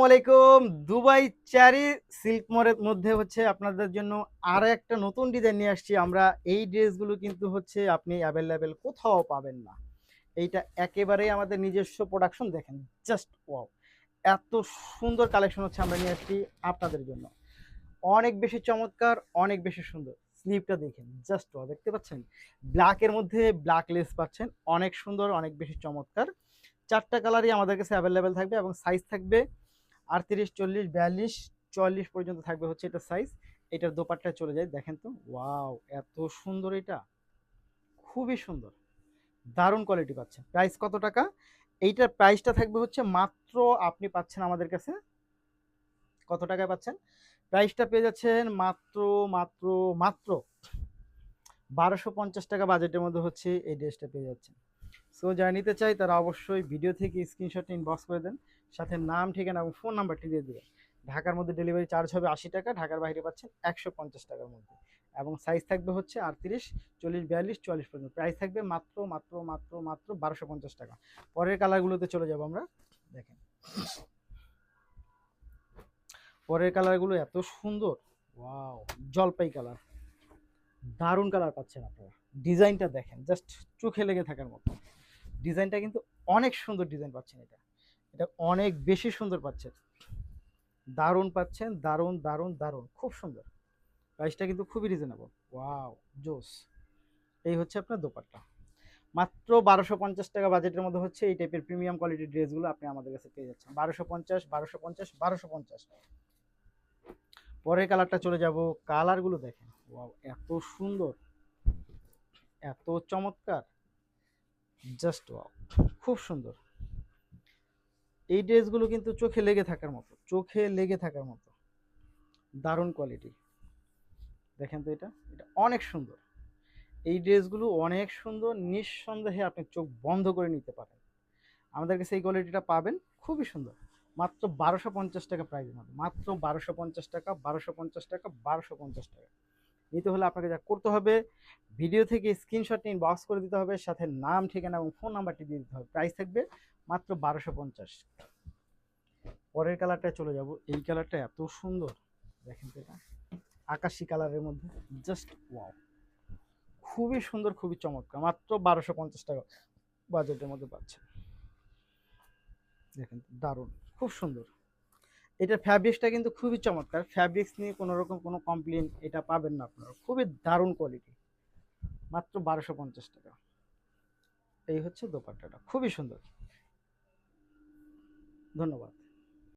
আসসালামাইকুম। Dubai cherry silk মরের মধ্যে হচ্ছে আপনাদের জন্য আরো একটা নতুন ডিজাইন নিয়ে আসছি আমরা। এই ড্রেসগুলো কিন্তু হচ্ছে আপনি অ্যাভেলেবেল কোথাও পাবেন না। এইটা একেবারেই আমাদের নিজস্ব প্রোডাকশন। দেখেন জাস্ট ওয়াও, এত সুন্দর কালেকশন হচ্ছে আমরা নিয়ে আসছি আপনাদের জন্য। অনেক বেশি চমৎকার, অনেক বেশি সুন্দর। স্লিভটা দেখেন জাস্ট ওয়াও, দেখতে পাচ্ছেন ব্ল্যাকের মধ্যে ব্ল্যাক লেস পাচ্ছেন, অনেক সুন্দর, অনেক বেশি চমৎকার। চারটা কালারই আমাদের কাছে অ্যাভেলেবেল থাকবে এবং সাইজ থাকবে 38, 40, 42, 44 পর্যন্ত থাকবে হচ্ছে এটা সাইজ। এটার দোপাট্টা চলে যায়, দেখেন তো ওয়াও, এত সুন্দর, এটা খুবই সুন্দর, দারুণ কোয়ালিটি পাচ্ছেন। প্রাইস কত টাকা? এইটার প্রাইসটা থাকবে হচ্ছে মাত্র, আপনি পাচ্ছেন আমাদের কাছে কত টাকায় পাচ্ছেন? প্রাইসটা পেয়ে যাচ্ছেন মাত্র মাত্র মাত্র 1250 টাকা বাজেটের মধ্যে হচ্ছে এই ড্রেসটা পেয়ে যাচ্ছেন। সো যারা নিতে চাই তারা অবশ্যই ভিডিও থেকে স্ক্রিনশট ইনবক্স করে দেন, সাথে নাম, ঠিকানা এবং ফোন নাম্বারটি দিয়ে দেবেন। ঢাকার মধ্যে ডেলিভারি চার্জ হবে 80 টাকা, ঢাকার বাইরে পাচ্ছেন 150 টাকার মধ্যে। এবং সাইজ থাকবে হচ্ছে 38, 40, 42, 44 পর্যন্ত। প্রাইস থাকবে মাত্র মাত্র মাত্র মাত্র 1250 টাকা। পরের কালারগুলোতে চলে যাব আমরা। দেখেন পরের কালারগুলো এত সুন্দর, ওয়াও, জলপাই কালার, দারুণ কালার পাচ্ছেন আপনারা। ডিজাইনটা দেখেন জাস্ট চোখে লেগে থাকার মতো। ডিজাইনটা কিন্তু অনেক সুন্দর ডিজাইন পাচ্ছেন। এটা এটা অনেক বেশি সুন্দর পাচ্ছেন, দারুণ পাচ্ছেন, দারুণ দারুণ দারুণ, খুব সুন্দর। প্রাইসটা কিন্তু খুবই রিজনেবল, ওয়াও, জোস। এই হচ্ছে আপনার দোপাট্টা। মাত্র 1250 টাকা বাজেটের মধ্যে হচ্ছে এই টাইপের প্রিমিয়াম কোয়ালিটির ড্রেসগুলো আপনি আমাদের কাছে পেয়ে যাচ্ছেন। 1250, 1250, 1250। পরের কালারটা চলে যাব। কালারগুলো দেখেন, ওয়াও, এত সুন্দর, এত চমৎকার, জাস্ট ওয়াও, খুব সুন্দর। এই ড্রেসগুলো কিন্তু চোখে লেগে থাকার মতো, চোখে লেগে থাকার মতো, দারুণ কোয়ালিটি। দেখেন তো এটা এটা অনেক সুন্দর। এই ড্রেসগুলো অনেক সুন্দর, নিঃসন্দেহে আপনি চোখ বন্ধ করে নিতে পারেন। আমাদের কাছে এই কোয়ালিটিটা পাবেন, খুবই সুন্দর। মাত্র 1250 টাকা প্রাইস, মাত্র 1250 টাকা, 1250 টাকা, 1250 টাকা। নিতে হলে আপনাকে যা করতে হবে, ভিডিও থেকে স্ক্রিনশট নিয়ে বক্স করে দিতে হবে, সাথে নাম, ঠিকানা এবং ফোন নাম্বারটি দিয়ে দিতে হবে। প্রাইস থাকবে মাত্র 1250। পরের কালারটা চলে যাব। এই কালারটা এত সুন্দর, দেখেন তো এটা আকাশি কালারের মধ্যে, জাস্ট ওয়াও, খুবই সুন্দর, খুবই চমৎকার। মাত্র 1250 টাকা বাজেটের মধ্যে পাচ্ছেন। দেখেন দারুণ, খুব সুন্দর। এটা ফ্যাব্রিক্সটা কিন্তু খুবই চমৎকার, ফ্যাব্রিক্স নিয়ে কোনো রকম কোনো কমপ্লেন এটা পাবেন না আপনারা, খুবই দারুণ কোয়ালিটি। মাত্র 1250 টাকা। এই হচ্ছে দোপাট্টাটা, খুবই সুন্দর। ধন্যবাদ।